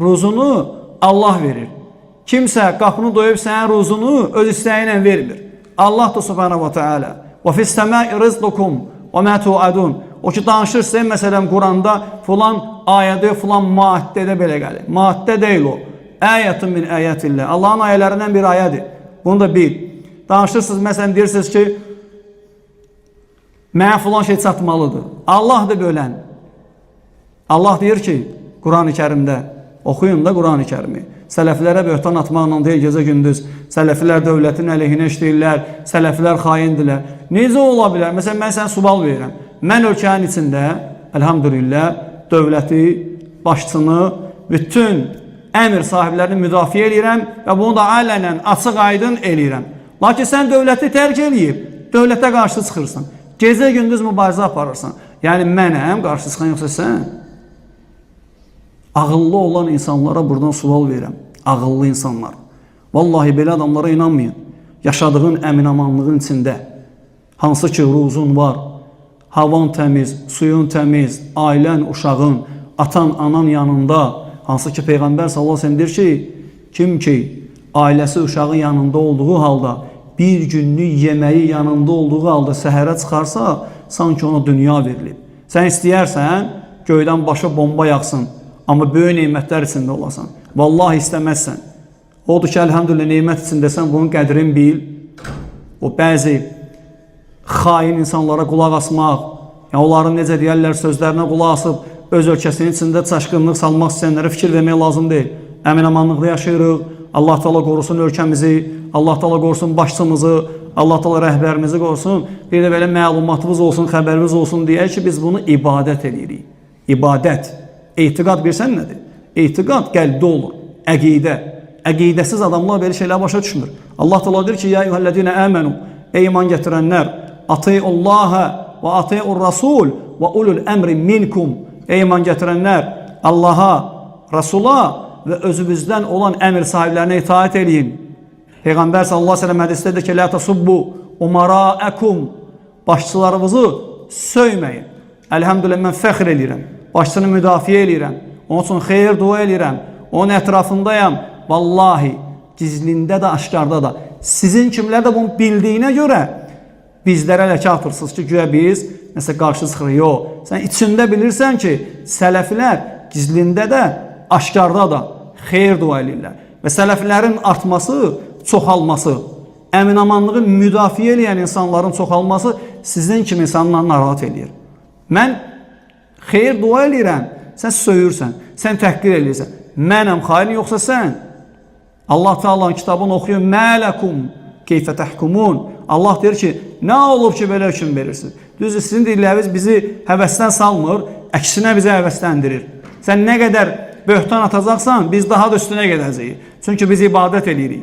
ruzunu Allah verir. Kimsə qapını doyub sənin ruzunu öz istəyi ilə vermir. Allah da subhanahu wa ta'ala. Və fis-səmai rizqukum və mə tu'adun. O ki danışır sizə məsələn Quranda filan ayədə, filan maddədə belə gəlir. Maddə deyil o. Ayətun min ayatillah. Allahın ayələrindən bir ayədir. Bunu da bil. Danışırsınız məsələn deyirsiniz ki mənə filan şey çatmalıdır. Allah da bölən. Allah deyir ki Quran-ı Kərimdə oxuyun da Quran-ı Kərimi. Sələflərə böhtan atmaqla deyil gecə gündüz. Sələflər dövlətin əleyhinə işləyirlər. Sələflər xaindirlər. Necə ola bilər? Məsələn, mən sənə sual verirəm. Mən ölkənin içində, əlhamdülillah, dövləti, başçını, bütün əmr sahiblərini müdafiə edirəm və bunu da alənən, açıq aydın eləyirəm. Lakin sən dövləti tərk eləyib, dövlətə qarşı çıxırsan. Gecə gündüz mübarizə aparırsan. Yəni mənəm qarşı çıxan yoxsa sən? Ağıllı olan insanlara buradan sual verirəm. Ağıllı insanlar. Vallahi belə adamlara inanmayın. Yaşadığın əminamanlığın içində hansı ki ruzun var, havan təmiz, suyun təmiz, ailən, uşağın, atan, anan yanında, hansı ki Peyğəmbər sallallahu əleyhi və səlləm deyir ki, kim ki ailəsi, uşağın yanında olduğu halda, bir günlük yeməyi yanında olduğu halda səhərə çıxarsa, sanki ona dünya verilib. Sən istəyərsən, göydən başa bomba yaxsın. Amma böyük neymətlər içində olasan. Vallahi istəməzsən. Odur ki, əlhamdülillah, neymət içindəsən, bunun qədrini bil. O bəzi xain insanlara qulaq asmaq, yəni onların necə deyərlər sözlərinə qulaq asıb, öz ölkəsinin içində çaşqınlıq salmaq istəyənlərə fikir vermək lazım deyil. Əmin-amanlıqda yaşayırıq. Allah Taala qorusun ölkəmizi, Allah Taala qorusun başçımızı, Allah Taala rəhbərimizi qorusun. Bir də belə məlumatımız olsun, xəbərimiz olsun deyək ki, biz bunu ibadət edirik. İbadət. Etiqad bilsən nədir? Etiqad qəlbdə olur. Əqidə. Əqidəsiz adamlar belə şeylər başa düşmür. Allah Taala deyir ki, ya eyyuhellezine amenu, ey iman gətirənlər, atiullaha və atiur rasul və ulul emri minkum. Ey iman gətirənlər, Allaha, Rasula və özünüzdən olan əmr sahiblərinə itaat edin. Peyğəmbər sallallahu əleyhi və səlləm hədisdə deyir ki, la tasubbu umaraakum. Başçılarınızı söyməyin. Elhamdülillah mən fəxr edirəm. Başçını müdafiə edirəm. Onun üçün xeyir dua edirəm. Onun ətrafındayam. Vallahi gizlində də, aşkarda da. Sizin kimlər də bunu bildiyinə görə bizlərə ləkə atırsınız ki, güya biz nəsə qarşı çıxırıq. Yox. Sən içində bilirsən ki, sələflər gizlində də, aşkarda da xeyir dua edirlər. Və sələflərin artması, çoxalması, əminamanlığı müdafiə edən insanların çoxalması sizin kimi insanlarla narahat edir. Mən xeyir dua edirəm, sən söyürsən, sən təhqir edirsən. Mənəm xain yoxsa sən? Allah Taala'nın kitabını oxuyun. Mələkum keyfə təhkumun. Allah deyir ki, nə olub ki, belə hökm verirsiniz? Düzdür, sizin dilləriniz bizi həvəsdən salmır, əksinə bizi həvəsləndirir. Sən nə qədər böhtan atacaqsan, biz daha da üstünə gedəcəyik. Çünki biz ibadət edirik.